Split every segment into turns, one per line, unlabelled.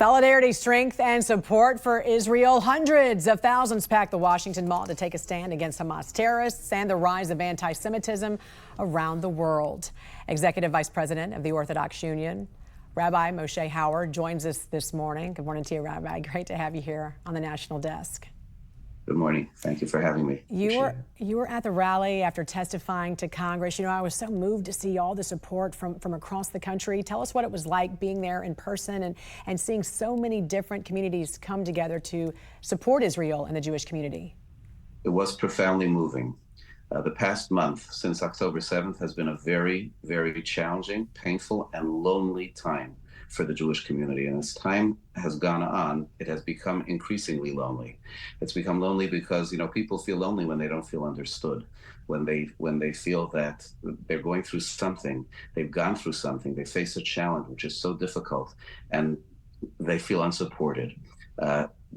Solidarity, strength, and support for Israel. Hundreds of thousands packed the Washington Mall to take a stand against Hamas terrorists and the rise of anti-Semitism around the world. Executive Vice President of the Orthodox Union, Rabbi Moshe Hauer, joins us this morning. Good morning to you, Rabbi. Great to have you here on the National Desk.
Good morning. Thank you for having me.
You were at the rally after testifying to Congress. You know, I was so moved to see all the support from across the country. Tell us what it was like being there in person and seeing so many different communities come together to support Israel and the Jewish community.
It was profoundly moving. The past month, since October 7th, has been a very, very challenging, painful, and lonely time for the Jewish community. And as time has gone on, it has become increasingly lonely. It's become lonely because, you know, people feel lonely when they don't feel understood, when they feel that they're going through something, they've gone through something, they face a challenge which is so difficult, and they feel unsupported.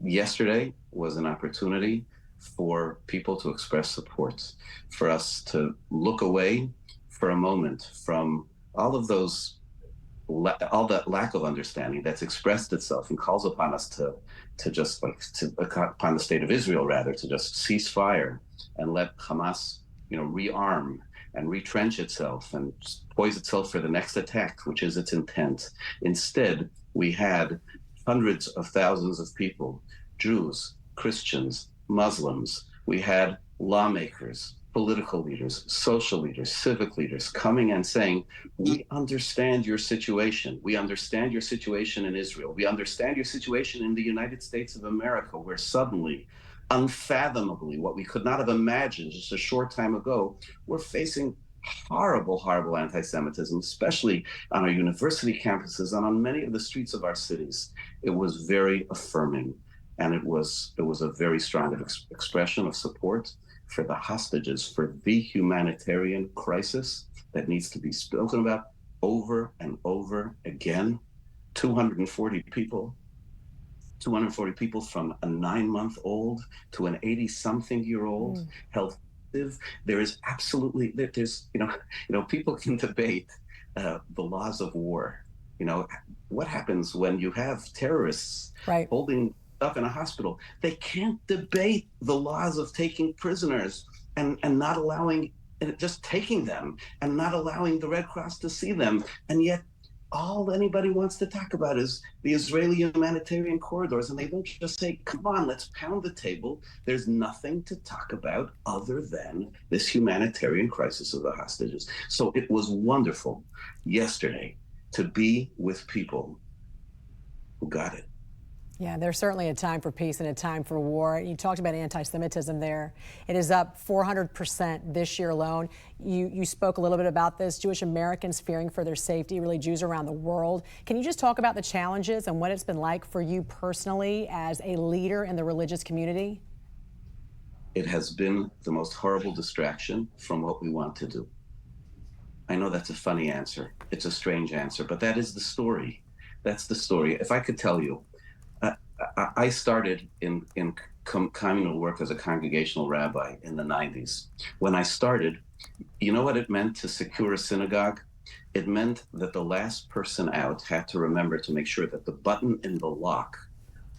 Yesterday was an opportunity for people to express support, for us to look away for a moment from all that lack of understanding that's expressed itself and calls upon us to upon the state of Israel, rather, to just cease fire and let Hamas, you know, rearm and retrench itself and poise itself for the next attack, which is its intent. Instead, we had hundreds of thousands of people, Jews, Christians, Muslims. We had lawmakers, political leaders, social leaders, civic leaders coming and saying, we understand your situation. We understand your situation in Israel. We understand your situation in the United States of America, where suddenly, unfathomably, what we could not have imagined just a short time ago, we're facing horrible, horrible anti-Semitism, especially on our university campuses and on many of the streets of our cities. It was very affirming. And it was a very strong expression of support for the hostages, for the humanitarian crisis that needs to be spoken about over and over again. 240 people from a 9-month-old to an 80-something-year-old held captive. There is absolutely, there's, you know, people can debate the laws of war. You know, what happens when you have terrorists holding up in a hospital? They can't debate the laws of taking prisoners and not allowing, just taking them and not allowing the Red Cross to see them. And yet all anybody wants to talk about is the Israeli humanitarian corridors. And they don't just say, come on, let's pound the table. There's nothing to talk about other than this humanitarian crisis of the hostages. So it was wonderful yesterday to be with people who got it.
Yeah, there's certainly a time for peace and a time for war. You talked about anti-Semitism there. It is up 400% this year alone. You spoke a little bit about this, Jewish Americans fearing for their safety, really Jews around the world. Can you just talk about the challenges and what it's been like for you personally as a leader in the religious community?
It has been the most horrible distraction from what we want to do. I know that's a funny answer. It's a strange answer, but that is the story. That's the story. If I could tell you, I started in communal work as a congregational rabbi in the 90s. When I started, you know what it meant to secure a synagogue? It meant that the last person out had to remember to make sure that the button in the lock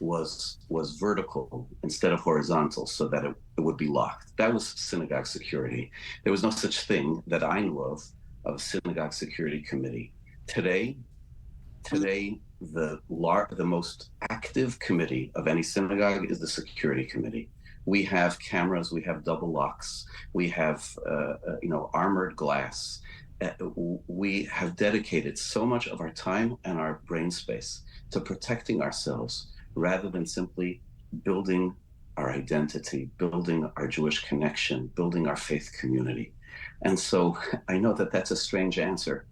was vertical instead of horizontal so that it would be locked. That was synagogue security. There was no such thing that I knew of a synagogue security committee. Today, the most active committee of any synagogue is the security committee. We have cameras, we have double locks, we have armored glass. We have dedicated so much of our time and our brain space to protecting ourselves rather than simply building our identity, building our Jewish connection, building our faith community. And so I know that that's a strange answer.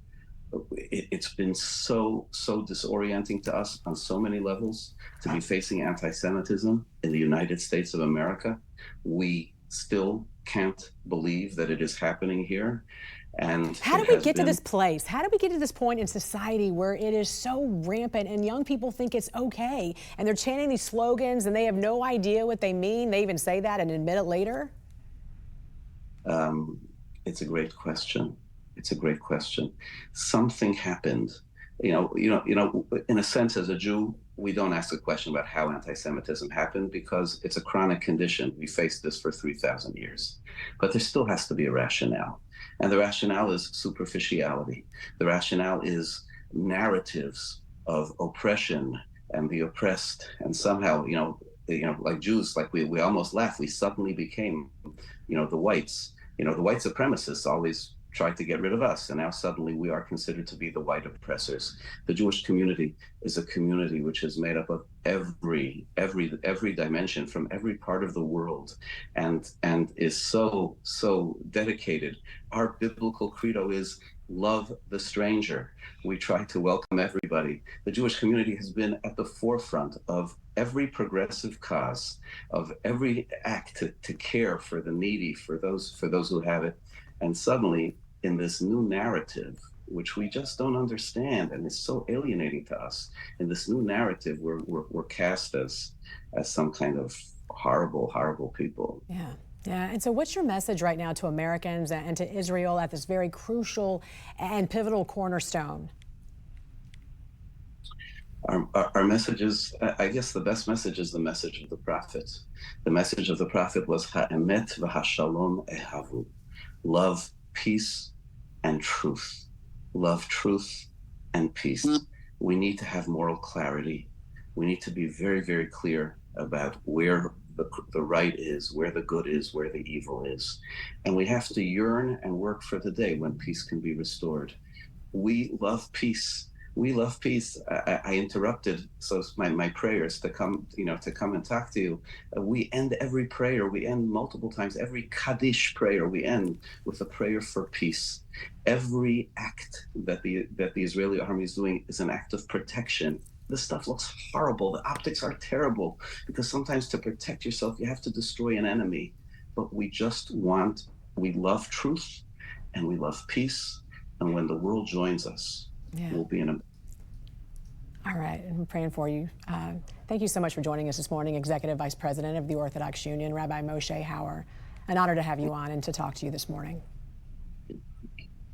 It's been so disorienting to us on so many levels to be facing anti-Semitism in the United States of America. We still can't believe that it is happening here. And
how do we get to this place? How do we get to this point in society where it is so rampant and young people think it's okay and they're chanting these slogans and they have no idea what they mean? They even say that and admit it later?
It's a great question. It's a great question. Something happened In a sense, as a Jew, we don't ask a question about how anti-Semitism happened because it's a chronic condition. We faced this for 3,000 years. But there still has to be a rationale. And the rationale is superficiality. The rationale is narratives of oppression and the oppressed. And somehow, like Jews, like we almost laugh, we suddenly became, the whites. The white supremacists always tried to get rid of us, and now suddenly we are considered to be the white oppressors. The Jewish community is a community which is made up of every dimension from every part of the world, and is so dedicated. Our biblical credo is love the stranger. We try to welcome everybody. The Jewish community has been at the forefront of every progressive cause, of every act to care for the needy, for those who have it. And suddenly, in this new narrative, which we just don't understand and is so alienating to us, in this new narrative, we're cast as some kind of horrible people.
Yeah. Yeah, and so what's your message right now to Americans and to Israel at this very crucial and pivotal cornerstone?
Our message is, I guess the best message is the message of the prophet. The message of the prophet was ha'emet v'hashalom ehavu. Love, peace, and truth. Love, truth, and peace. We need to have moral clarity. We need to be very, very clear about where the right is, where the good is, where the evil is. And we have to yearn and work for the day when peace can be restored. We love peace. We love peace. I interrupted my prayers to come and talk to you. We end every prayer. We end multiple times. Every Kaddish prayer we end with a prayer for peace. Every act that the Israeli army is doing is an act of protection. This stuff looks horrible. The optics are terrible because sometimes to protect yourself, you have to destroy an enemy. But we love truth and we love peace. And when the world joins us, we'll be in a...
All right, I'm praying for you. Thank you so much for joining us this morning, Executive Vice President of the Orthodox Union, Rabbi Moshe Hauer. An honor to have you on and to talk to you this morning.